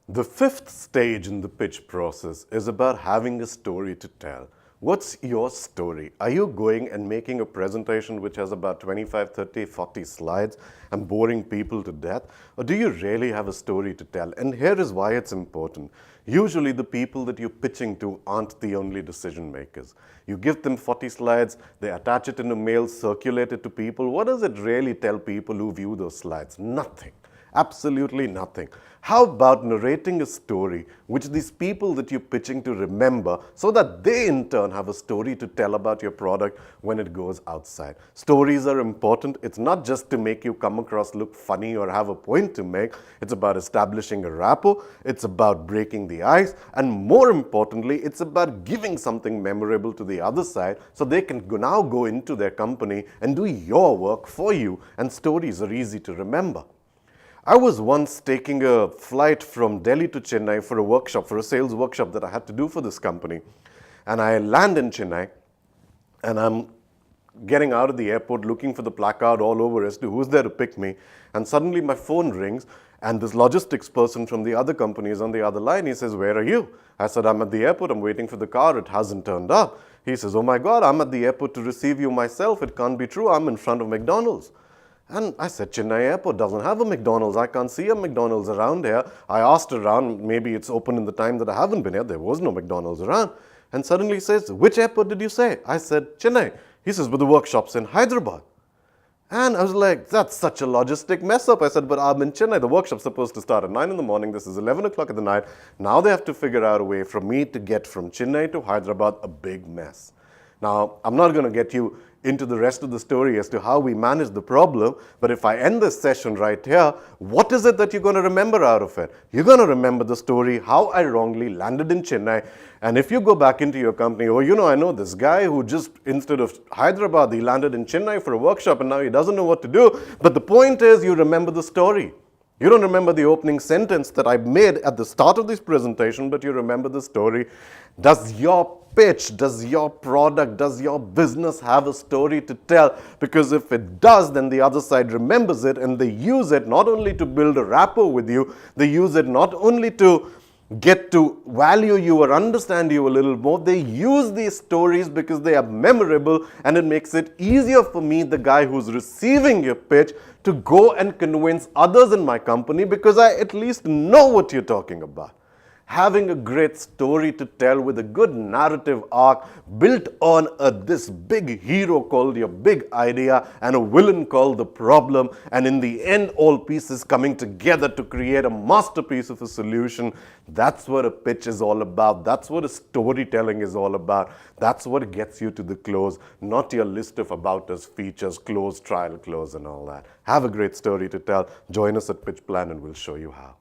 The fifth stage in the pitch process is about having a story to tell. What's your story? Are you going and making a presentation which has about 25, 30, 40 slides and boring people to death? Or do you really have a story to tell? And here is why it's important. Usually the people that you're pitching to aren't the only decision makers. You give them 40 slides, they attach it in a mail, circulate it to people. What does it really tell people who view those slides? Nothing. Absolutely nothing. How about narrating a story which these people that you're pitching to remember so that they in turn have a story to tell about your product when it goes outside? Stories are important. It's not just to make you come across look funny or have a point to make. It's about establishing a rapport. It's about breaking the ice. And more importantly, it's about giving something memorable to the other side so they can now go into their company and do your work for you. And stories are easy to remember. I was once taking a flight from Delhi to Chennai for a workshop, for a sales workshop that I had to do for this company. And I land in Chennai, and I'm getting out of the airport looking for the placard all over as to who's there to pick me. And suddenly my phone rings, and this logistics person from the other company is on the other line. He says, "Where are you?" I said, "I'm at the airport. I'm waiting for the car. It hasn't turned up." He says, "Oh my God, I'm at the airport to receive you myself. It can't be true. I'm in front of McDonald's." And I said, "Chennai airport doesn't have a McDonald's. I can't see a McDonald's around here." I asked around, maybe it's open in the time that I haven't been here. There was no McDonald's around. And suddenly he says, "Which airport did you say?" I said, "Chennai." He says, "But the workshop's in Hyderabad." And I was like, that's such a logistic mess up. I said, "But I'm in Chennai. The workshop's supposed to start at 9 in the morning. This is 11 o'clock at the night. Now they have to figure out a way for me to get from Chennai to Hyderabad, a big mess." Now, I'm not going to get you into the rest of the story as to how we manage the problem, but if I end this session right here, what is it that you're going to remember out of it? You're going to remember the story, how I wrongly landed in Chennai, and if you go back into your company, "Oh, I know this guy who just, instead of Hyderabad, he landed in Chennai for a workshop and now he doesn't know what to do." But the point is, you remember the story. You don't remember the opening sentence that I made at the start of this presentation, but you remember the story. Does your pitch, does your product, does your business have a story to tell? Because if it does, then the other side remembers it and they use it not only to build a rapport with you, they use it not only to get to value you or understand you a little more. They use these stories because they are memorable, and it makes it easier for me, the guy who's receiving your pitch, to go and convince others in my company because I at least know what you're talking about. Having a great story to tell with a good narrative arc built on this big hero called your big idea and a villain called the problem, and in the end all pieces coming together to create a masterpiece of a solution. That's what a pitch is all about. That's what a storytelling is all about. That's what gets you to the close, not your list of about us, features, close, trial, close and all that. Have a great story to tell. Join us at Pitch Plan and we'll show you how.